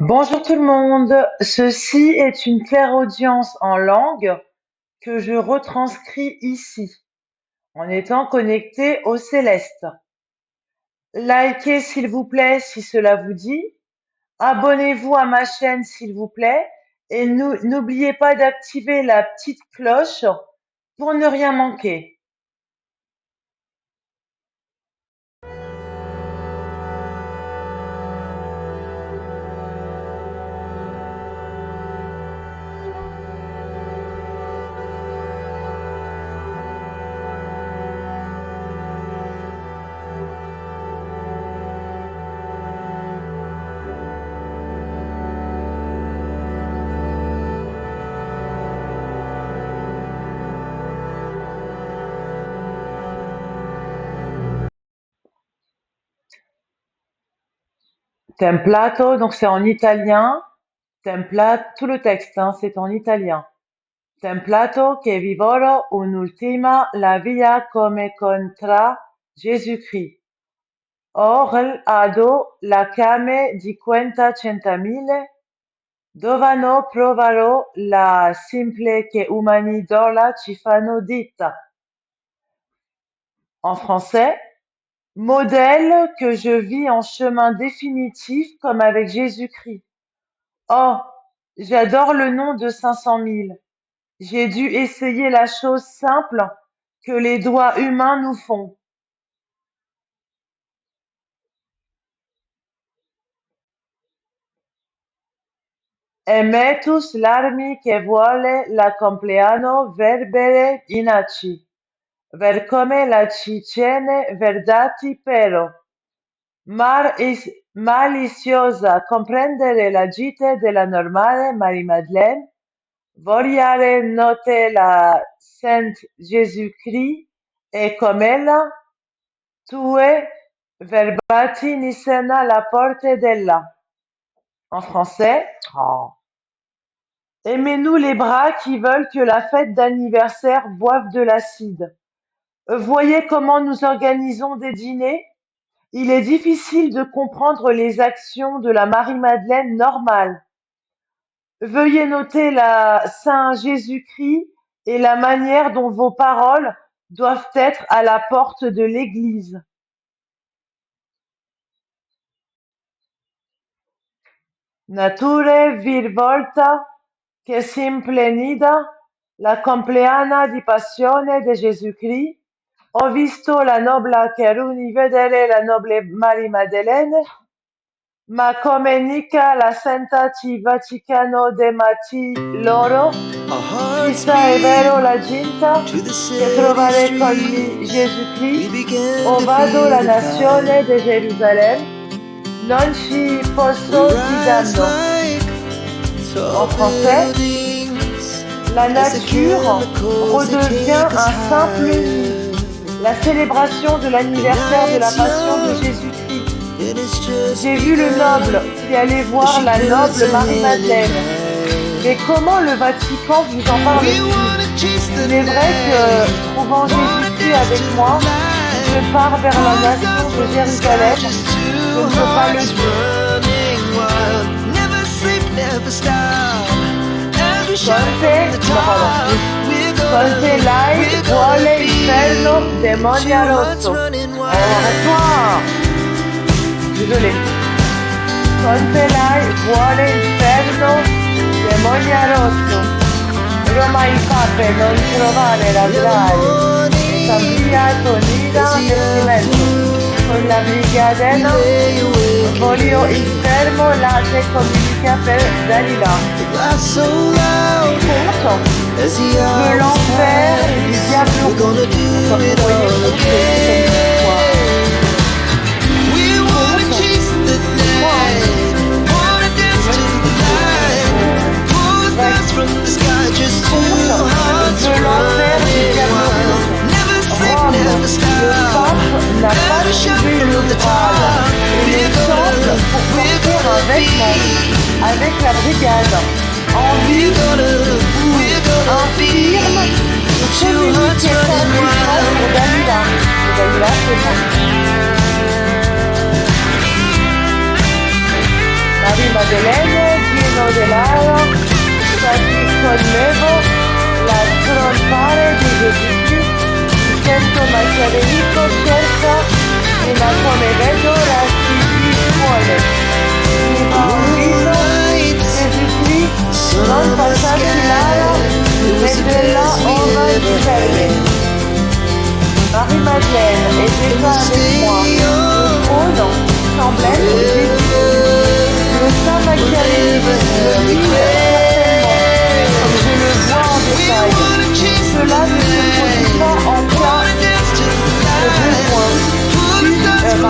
Bonjour tout le monde, ceci est une clairaudience en langue que je retranscris ici, en étant connecté au céleste. Likez s'il vous plaît si cela vous dit, abonnez-vous à ma chaîne s'il vous plaît, et n'oubliez pas d'activer la petite cloche pour ne rien manquer. Templato, donc c'est en italien. Tout le texte, hein, c'est en italien. Templato che vivrò un'ultima la via come contra Gesù-Christ. Or ado la came di quenta centamile, dovano provaro la simple che umani dola ci fanno dita. En français, modèle que je vis en chemin définitif comme avec Jésus-Christ. Oh, j'adore le nom de 500 000. J'ai dû essayer la chose simple que les doigts humains nous font. E metus l'armi che vuole la compleanno verbere inaci, ver come la cicene verdati pero, maliciosa comprendere la gite della normale Marie-Madeleine, vogliare note la Saint Jésus-Christ e com'ella, tue verbati niscena la porte della. En français, oh. Aimez-nous les bras qui veulent que la fête d'anniversaire boive de l'acide. Voyez comment nous organisons des dîners? Il est difficile de comprendre les actions de la Marie-Madeleine normale. Veuillez noter la Saint Jésus-Christ et la manière dont vos paroles doivent être à la porte de l'église. Nature vir volta che s'implenida la compleanna di passione de Jésus-Christ. Ho visto la nobla Cheruni vedere la noble Marie-Madeleine, ma come nica la Santa ci Vaticano de Mati loro, chissà è vero la ginta che trovare con Gesù-Christ, o vado la nazione de Gerusalemme, non ci posso fidarlo. En français, la nature redevient un simple nid. La célébration de l'anniversaire de la passion de Jésus-Christ. J'ai vu le noble qui allait voir la noble Marie-Madeleine. Mais comment le Vatican vous en parle-t-il? Il est vrai que, trouvant Jésus-Christ avec moi, je pars vers la nation de Jérusalem. Je ne peux pas le dire. Conte l'ai vuole inferno demonia rosso. Arrête-toi. Désolé. Conte l'ai vuole inferno demonia rosso. Roma il pape non trovare la grave. S'avvia nida nel cimento. Con la brigadena voglio il fermo la te comunica per Dalila. Contre, de l'enfer et du diable comme vous voyez de l'enfer et du diable. Rome, le pape n'a pas trouvé le Graal et le temple pour porter un vêtement avec la brigade en vue ou infirme de communiquer son puissance pour Dalila. Et Dalila, c'est moi. Marie Madeleine, Gino De Lara, Sati Conlevo, la trompare di Gesù, mi sento macchiavellico cerca, e ma come vedo la si vuole. Mi va un vino, Gesù, non passarsi l'ara, metterla ova di verde. Marie-Madeleine était pas avec moi. Le trône semblait être Jésus. Le saint Machiavélique le vit certainement, comme je le vois en détail. Cela ne se produit pas en cas de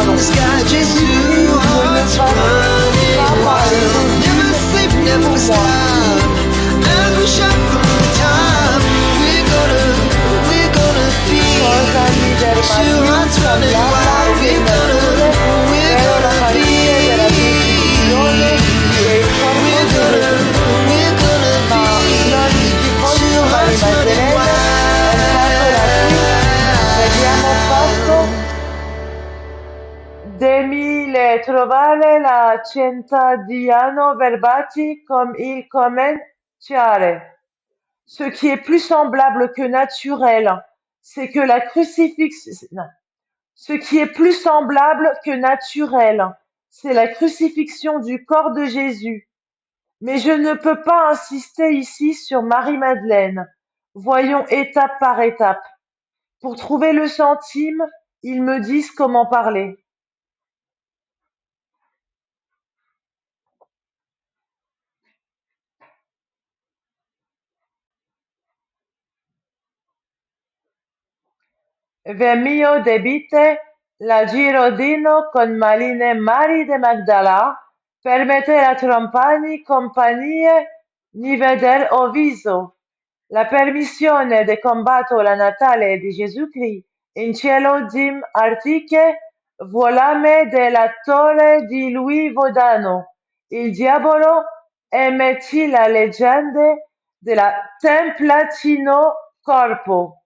besoin. Jésus-Christ ne me passe pas par les Jésus pour moi. Cosa mi dermatina semblava ordinazione, però la magia della definizione e il corpo di Gesù. Ma non ci fosse Marie-Madeleine, eccola qui, vediamo fatto. Demile trovare la centadiano verbati comme il commenciare. Ce qui est plus semblable que naturel, c'est que la crucifixion, non. Ce qui est plus semblable que naturel, c'est la crucifixion du corps de Jésus. Mais je ne peux pas insister ici sur Marie-Madeleine. Voyons étape par étape. Pour trouver le centime, ils me disent comment parler. Ve mio debite la girodino con maline mari de Magdala, permette la trompani compagnie ni veder o viso. La permissione de combatto la Natale di Gesù-Christ in cielo dim artiche volame dell'attore di Louis Vodano. Il diavolo emetti la leggende della Templatino Corpo.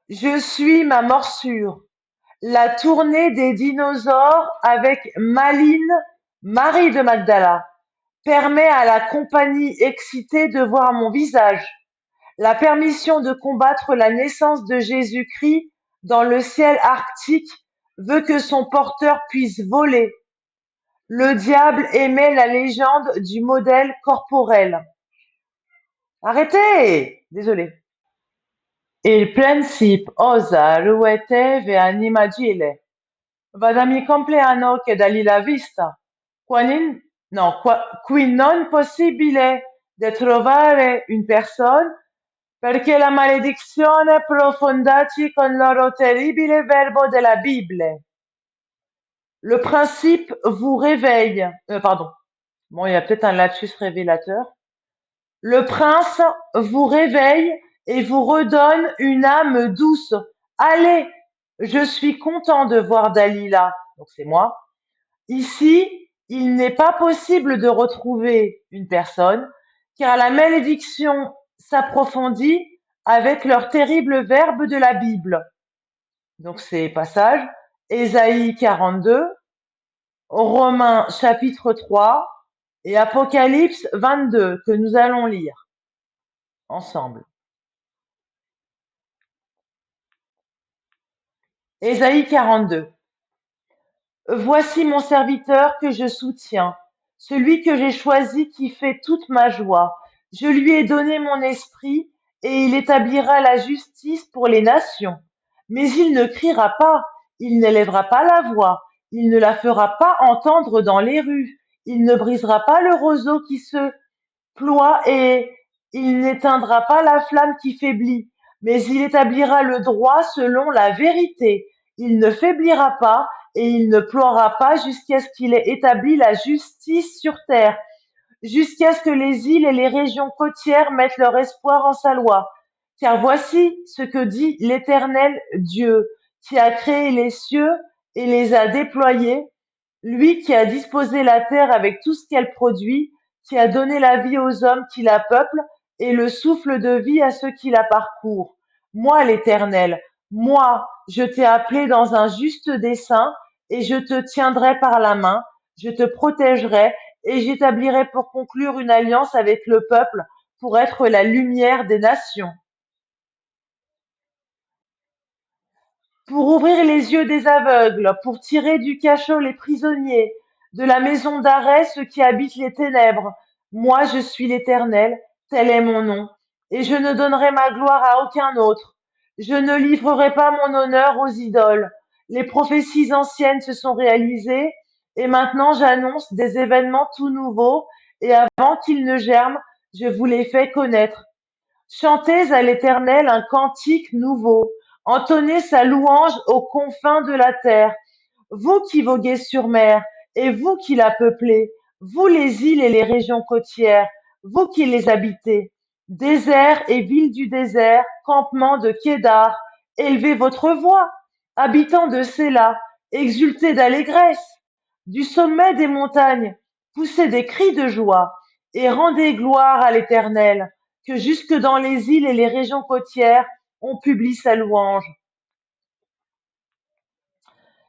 Je suis ma morsure. La tournée des dinosaures avec Maline, Marie de Magdala, permet à la compagnie excitée de voir mon visage. La permission de combattre la naissance de Jésus-Christ dans le ciel arctique veut que son porteur puisse voler. Le diable aimait la légende du modèle corporel. Arrêtez! Désolé. Il princip osa rueteve animagile. Vada mi compleanno che dagli la vista, qui non possibile de trovare une personne, perché la maledizione profondaci con loro terribile verbo della Bible. Le principe vous réveille. Pardon. Bon, il y a peut-être un lapsus révélateur. Le prince vous réveille et vous redonne une âme douce. Allez, je suis content de voir Dalila, donc c'est moi. Ici, il n'est pas possible de retrouver une personne, car la malédiction s'approfondit avec leur terrible verbe de la Bible. Donc ces passages, Ésaïe 42, Romains chapitre 3 et Apocalypse 22 que nous allons lire ensemble. Ésaïe 42. Voici mon serviteur que je soutiens, celui que j'ai choisi qui fait toute ma joie. Je lui ai donné mon esprit et il établira la justice pour les nations. Mais il ne criera pas, il n'élèvera pas la voix, il ne la fera pas entendre dans les rues, il ne brisera pas le roseau qui se ploie et il n'éteindra pas la flamme qui faiblit, mais il établira le droit selon la vérité. Il ne faiblira pas et il ne ploiera pas jusqu'à ce qu'il ait établi la justice sur terre, jusqu'à ce que les îles et les régions côtières mettent leur espoir en sa loi. Car voici ce que dit l'Éternel Dieu, qui a créé les cieux et les a déployés, lui qui a disposé la terre avec tout ce qu'elle produit, qui a donné la vie aux hommes qui la peuplent et le souffle de vie à ceux qui la parcourent. Moi, l'Éternel, moi, je t'ai appelé dans un juste dessein et je te tiendrai par la main. je te protégerai et j'établirai pour conclure une alliance avec le peuple pour être la lumière des nations. Pour ouvrir les yeux des aveugles, pour tirer du cachot les prisonniers, de la maison d'arrêt ceux qui habitent les ténèbres. Moi, je suis l'Éternel, tel est mon nom, et je ne donnerai ma gloire à aucun autre. Je ne livrerai pas mon honneur aux idoles. Les prophéties anciennes se sont réalisées, et maintenant j'annonce des événements tout nouveaux, et avant qu'ils ne germent, je vous les fais connaître. Chantez à l'Éternel un cantique nouveau, entonnez sa louange aux confins de la terre, vous qui voguez sur mer, et vous qui la peuplez, vous les îles et les régions côtières, vous qui les habitez, déserts et villes du désert, campements de Kédar, élevez votre voix, habitants de Séla, exultez d'allégresse, du sommet des montagnes, poussez des cris de joie, et rendez gloire à l'Éternel, que jusque dans les îles et les régions côtières, on publie sa louange.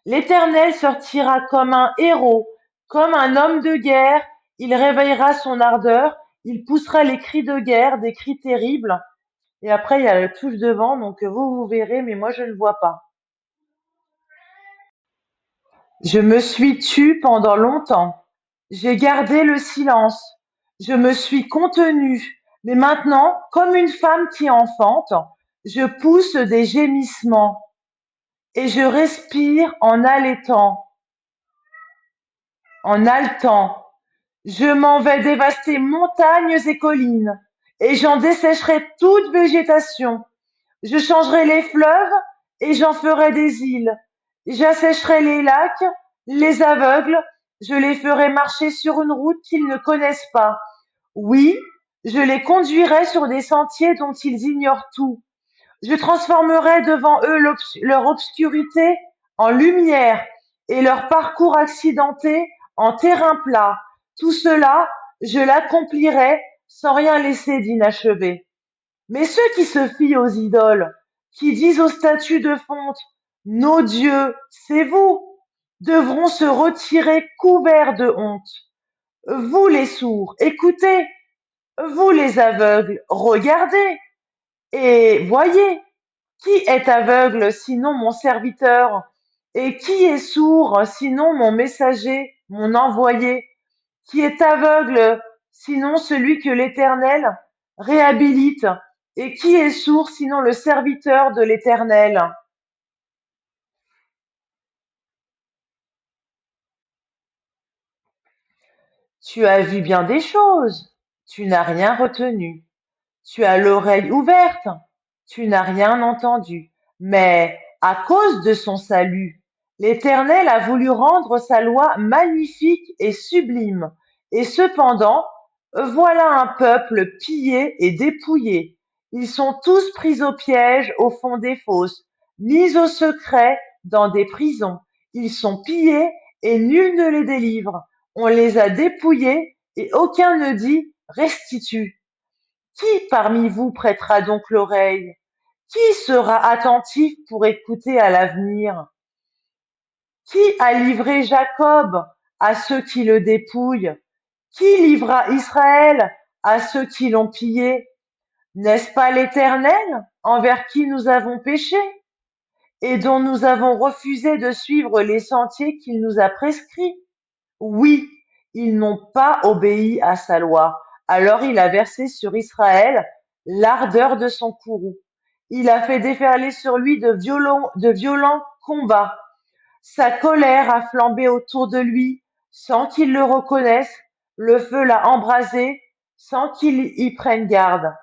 L'Éternel sortira comme un héros, comme un homme de guerre, il réveillera son ardeur, il poussera les cris de guerre, des cris terribles. Et après, il y a la touche de vent, donc vous verrez, mais moi je ne vois pas. Je me suis tue pendant longtemps. J'ai gardé le silence. Je me suis contenue. Mais maintenant, comme une femme qui enfante, je pousse des gémissements et je respire en allaitant, en haletant. Je m'en vais dévaster montagnes et collines et j'en dessécherai toute végétation. Je changerai les fleuves et j'en ferai des îles. J'assécherai les lacs, les aveugles, je les ferai marcher sur une route qu'ils ne connaissent pas. Oui, je les conduirai sur des sentiers dont ils ignorent tout. Je transformerai devant eux leur obscurité en lumière et leur parcours accidenté en terrain plat. Tout cela, je l'accomplirai sans rien laisser d'inachevé. Mais ceux qui se fient aux idoles, qui disent aux statues de fonte, nos dieux, c'est vous, devront se retirer couverts de honte. Vous les sourds, écoutez, vous les aveugles, regardez et voyez. Qui est aveugle sinon mon serviteur? Et qui est sourd sinon mon messager, mon envoyé? Qui est aveugle sinon celui que l'Éternel réhabilite? Et qui est sourd sinon le serviteur de l'Éternel? Tu as vu bien des choses, tu n'as rien retenu. Tu as l'oreille ouverte, tu n'as rien entendu. Mais à cause de son salut, l'Éternel a voulu rendre sa loi magnifique et sublime. Et cependant, voilà un peuple pillé et dépouillé. Ils sont tous pris au piège au fond des fosses, mis au secret dans des prisons. Ils sont pillés et nul ne les délivre. On les a dépouillés et aucun ne dit restitue. Qui parmi vous prêtera donc l'oreille? Qui sera attentif pour écouter à l'avenir? Qui a livré Jacob à ceux qui le dépouillent? Qui livra Israël à ceux qui l'ont pillé? N'est-ce pas l'Éternel envers qui nous avons péché et dont nous avons refusé de suivre les sentiers qu'il nous a prescrits? Oui, ils n'ont pas obéi à sa loi. Alors il a versé sur Israël l'ardeur de son courroux. Il a fait déferler sur lui de violents combats. Sa colère a flambé autour de lui sans qu'il le reconnaisse. Le feu l'a embrasé sans qu'il y prenne garde.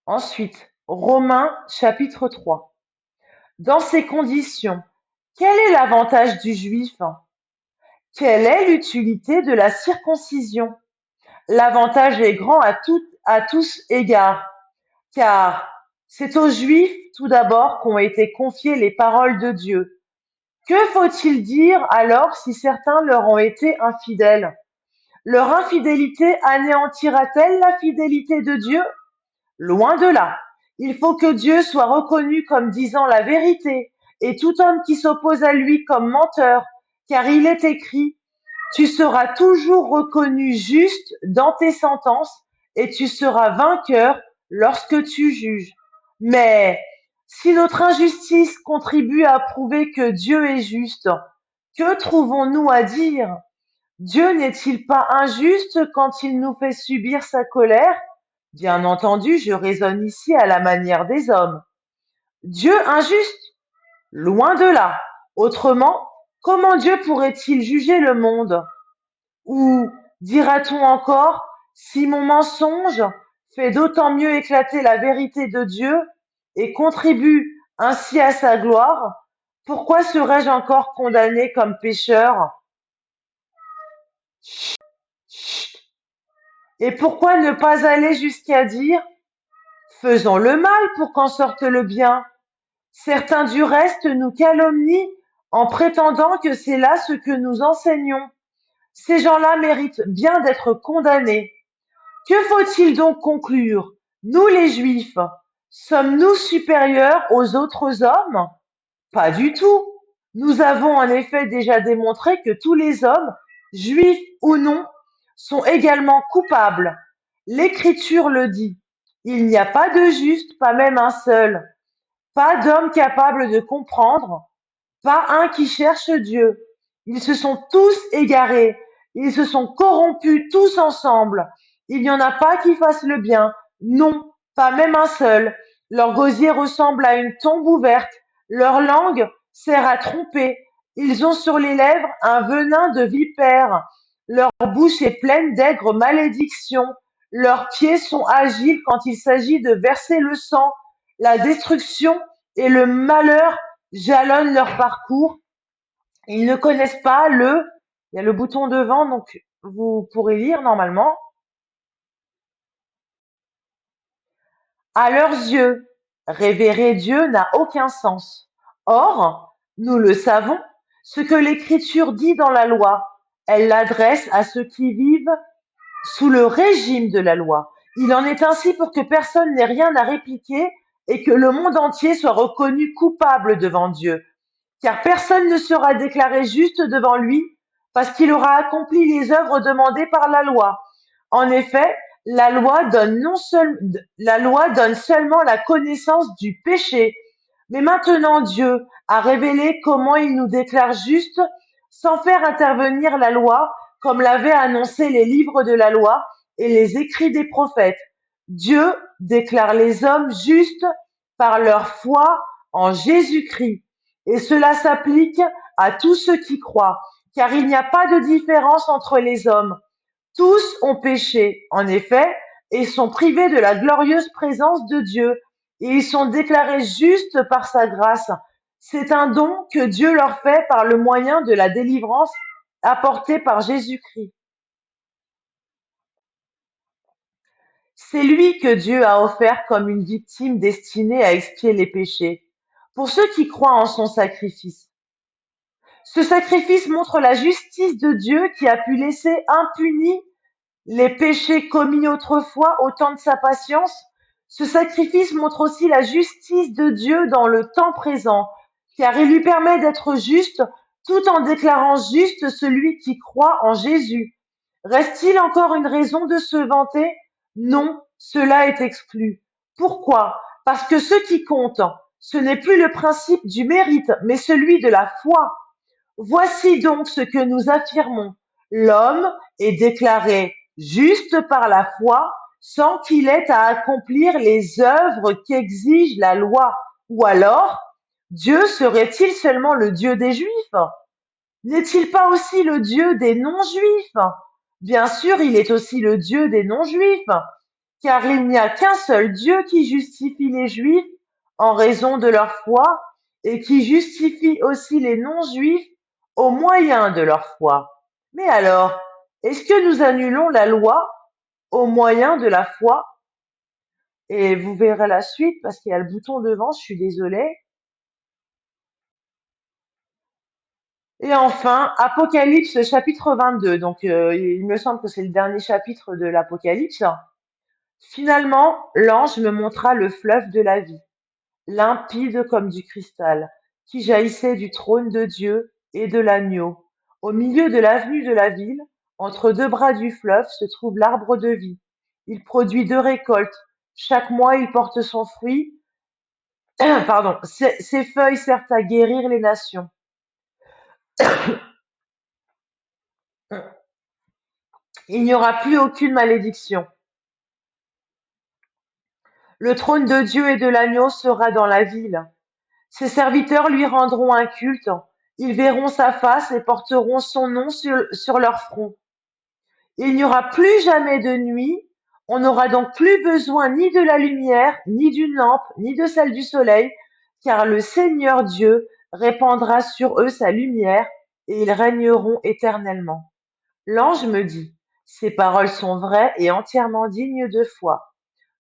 Ensuite, Romains chapitre 3. Dans ces conditions, quel est l'avantage du juif? Quelle est l'utilité de la circoncision? L'avantage est grand à tous égards, car c'est aux Juifs tout d'abord qu'ont été confiées les paroles de Dieu. Que faut-il dire alors si certains leur ont été infidèles? Leur infidélité anéantira-t-elle la fidélité de Dieu? Loin de là. Il faut que Dieu soit reconnu comme disant la vérité et tout homme qui s'oppose à lui comme menteur, car il est écrit, tu seras toujours reconnu juste dans tes sentences et tu seras vainqueur lorsque tu juges. Mais si notre injustice contribue à prouver que Dieu est juste, que trouvons-nous à dire? Dieu n'est-il pas injuste quand il nous fait subir sa colère? Bien entendu, je raisonne ici à la manière des hommes. Dieu injuste? Loin de là. Autrement, comment Dieu pourrait-il juger le monde? Ou dira-t-on encore, si mon mensonge fait d'autant mieux éclater la vérité de Dieu et contribue ainsi à sa gloire, pourquoi serais-je encore condamné comme pécheur? Chut. Et pourquoi ne pas aller jusqu'à dire, faisons le mal pour qu'en sorte le bien? Certains du reste nous calomnient en prétendant que c'est là ce que nous enseignons. Ces gens-là méritent bien d'être condamnés. Que faut-il donc conclure? Nous les Juifs, sommes-nous supérieurs aux autres hommes? Pas du tout. Nous avons en effet déjà démontré que tous les hommes, juifs ou non, sont également coupables. L'Écriture le dit. Il n'y a pas de juste, pas même un seul. Pas d'homme capable de comprendre, pas un qui cherche Dieu. Ils se sont tous égarés, ils se sont corrompus tous ensemble. Il n'y en a pas qui fasse le bien, non, pas même un seul. Leur gosier ressemble à une tombe ouverte, leur langue sert à tromper. Ils ont sur les lèvres un venin de vipère. Leur bouche est pleine d'aigres malédictions. Leurs pieds sont agiles quand il s'agit de verser le sang. La destruction et le malheur jalonnent leur parcours. Ils ne connaissent pas il y a le bouton devant, donc vous pourrez lire normalement. À leurs yeux, révérer Dieu n'a aucun sens. Or, nous le savons, ce que l'Écriture dit dans la loi, elle l'adresse à ceux qui vivent sous le régime de la loi. Il en est ainsi pour que personne n'ait rien à répliquer et que le monde entier soit reconnu coupable devant Dieu. Car personne ne sera déclaré juste devant lui parce qu'il aura accompli les œuvres demandées par la loi. En effet, la loi donne seulement la connaissance du péché. Mais maintenant Dieu a révélé comment il nous déclare justes sans faire intervenir la loi, comme l'avaient annoncé les livres de la loi et les écrits des prophètes. Dieu déclare les hommes justes par leur foi en Jésus-Christ. Et cela s'applique à tous ceux qui croient, car il n'y a pas de différence entre les hommes. Tous ont péché, en effet, et sont privés de la glorieuse présence de Dieu, et ils sont déclarés justes par sa grâce. C'est un don que Dieu leur fait par le moyen de la délivrance apportée par Jésus-Christ. C'est lui que Dieu a offert comme une victime destinée à expier les péchés, pour ceux qui croient en son sacrifice. Ce sacrifice montre la justice de Dieu qui a pu laisser impunis les péchés commis autrefois au temps de sa patience. Ce sacrifice montre aussi la justice de Dieu dans le temps présent, car il lui permet d'être juste tout en déclarant juste celui qui croit en Jésus. Reste-t-il encore une raison de se vanter? Non, cela est exclu. Pourquoi? Parce que ce qui compte, ce n'est plus le principe du mérite, mais celui de la foi. Voici donc ce que nous affirmons. L'homme est déclaré juste par la foi sans qu'il ait à accomplir les œuvres qu'exige la loi. Ou alors, Dieu serait-il seulement le Dieu des Juifs? N'est-il pas aussi le Dieu des non-Juifs? Bien sûr, il est aussi le Dieu des non-Juifs, car il n'y a qu'un seul Dieu qui justifie les Juifs en raison de leur foi et qui justifie aussi les non-Juifs au moyen de leur foi. Mais alors, est-ce que nous annulons la loi au moyen de la foi? Et vous verrez la suite parce qu'il y a le bouton devant, je suis désolée. Et enfin, Apocalypse chapitre 22. Donc, il me semble que c'est le dernier chapitre de l'Apocalypse. Finalement, l'ange me montra le fleuve de la vie, limpide comme du cristal, qui jaillissait du trône de Dieu et de l'agneau. Au milieu de l'avenue de la ville, entre deux bras du fleuve, se trouve l'arbre de vie. Il produit deux récoltes. Chaque mois, il porte son fruit. Pardon. Ses feuilles servent à guérir les nations. Il n'y aura plus aucune malédiction. Le trône de Dieu et de l'agneau sera dans la ville. Ses serviteurs lui rendront un culte. Ils verront sa face et porteront son nom sur leur front. Il n'y aura plus jamais de nuit. On n'aura donc plus besoin ni de la lumière, ni d'une lampe, ni de celle du soleil, car le Seigneur Dieu répandra sur eux sa lumière et ils régneront éternellement. L'ange me dit, ces paroles sont vraies et entièrement dignes de foi.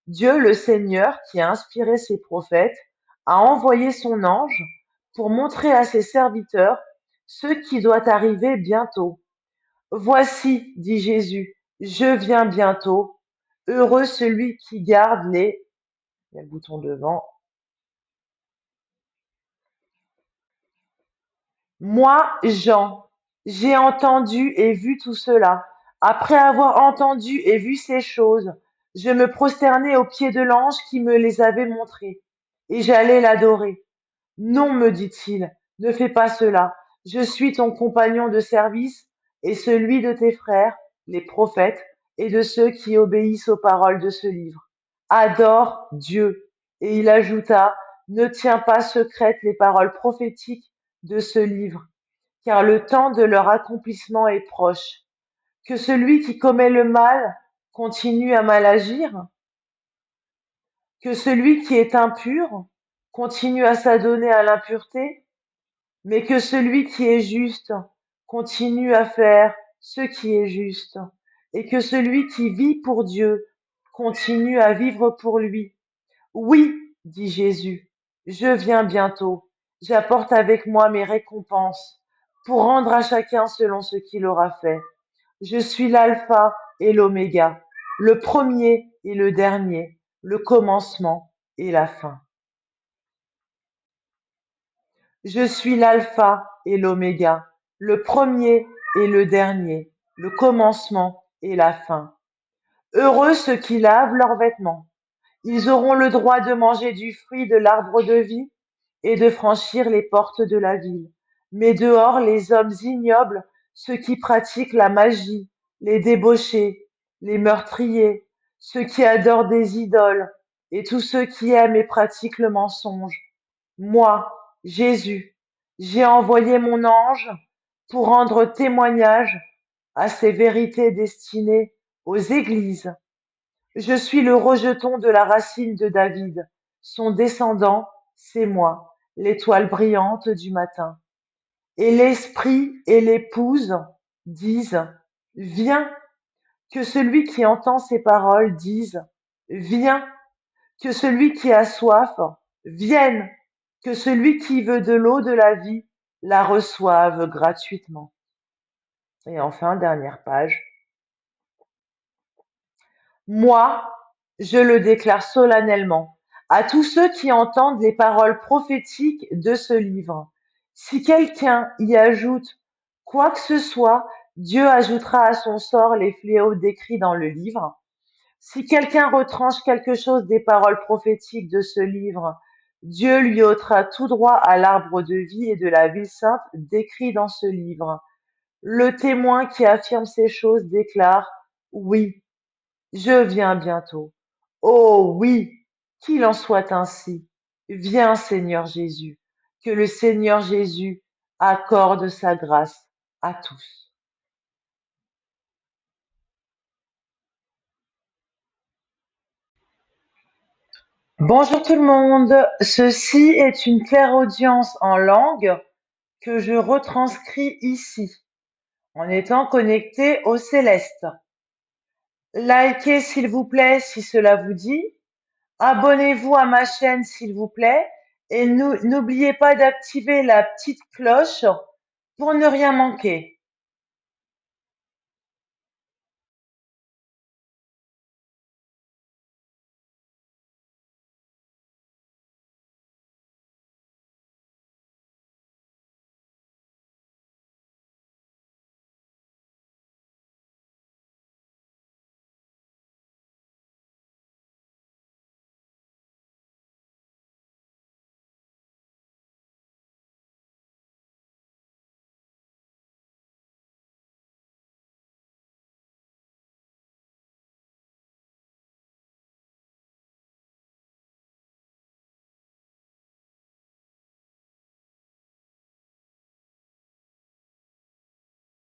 Dieu le Seigneur, qui a inspiré ses prophètes, a envoyé son ange pour montrer à ses serviteurs ce qui doit arriver bientôt. Voici, dit Jésus, je viens bientôt. Heureux celui qui garde les... Il y a le bouton devant. Moi, Jean, j'ai entendu et vu tout cela. Après avoir entendu et vu ces choses, je me prosternai aux pieds de l'ange qui me les avait montrées, et j'allais l'adorer. Non, me dit-il, ne fais pas cela. Je suis ton compagnon de service et celui de tes frères, les prophètes, et de ceux qui obéissent aux paroles de ce livre. Adore Dieu. Et il ajouta, ne tiens pas secrètes les paroles prophétiques de ce livre, car le temps de leur accomplissement est proche. Que celui qui commet le mal continue à mal agir, que celui qui est impur continue à s'adonner à l'impureté, mais que celui qui est juste continue à faire ce qui est juste, et que celui qui vit pour Dieu continue à vivre pour lui. Oui, dit Jésus, je viens bientôt. J'apporte avec moi mes récompenses pour rendre à chacun selon ce qu'il aura fait. Je suis l'alpha et l'oméga, le premier et le dernier, le commencement et la fin. Je suis l'alpha et l'oméga, le premier et le dernier, le commencement et la fin. Heureux ceux qui lavent leurs vêtements. Ils auront le droit de manger du fruit de l'arbre de vie et de franchir les portes de la ville. Mais dehors, les hommes ignobles, ceux qui pratiquent la magie, les débauchés, les meurtriers, ceux qui adorent des idoles, et tous ceux qui aiment et pratiquent le mensonge. Moi, Jésus, j'ai envoyé mon ange pour rendre témoignage à ces vérités destinées aux églises. Je suis le rejeton de la racine de David. Son descendant, c'est moi, l'étoile brillante du matin. Et l'esprit et l'épouse disent, viens. Que celui qui entend ces paroles dise, viens. Que celui qui a soif vienne. Que celui qui veut de l'eau de la vie la reçoive gratuitement. Et enfin, dernière page. Moi, je le déclare solennellement à tous ceux qui entendent les paroles prophétiques de ce livre. Si quelqu'un y ajoute quoi que ce soit, Dieu ajoutera à son sort les fléaux décrits dans le livre. Si quelqu'un retranche quelque chose des paroles prophétiques de ce livre, Dieu lui ôtera tout droit à l'arbre de vie et de la ville sainte décrit dans ce livre. Le témoin qui affirme ces choses déclare, oui, je viens bientôt. Oh oui, qu'il en soit ainsi. Viens, Seigneur Jésus, que le Seigneur Jésus accorde sa grâce à tous. Bonjour tout le monde, ceci est une clairaudience en langue que je retranscris ici, en étant connecté au céleste. Likez s'il vous plaît si cela vous dit. Abonnez-vous à ma chaîne s'il vous plaît et n'oubliez pas d'activer la petite cloche pour ne rien manquer.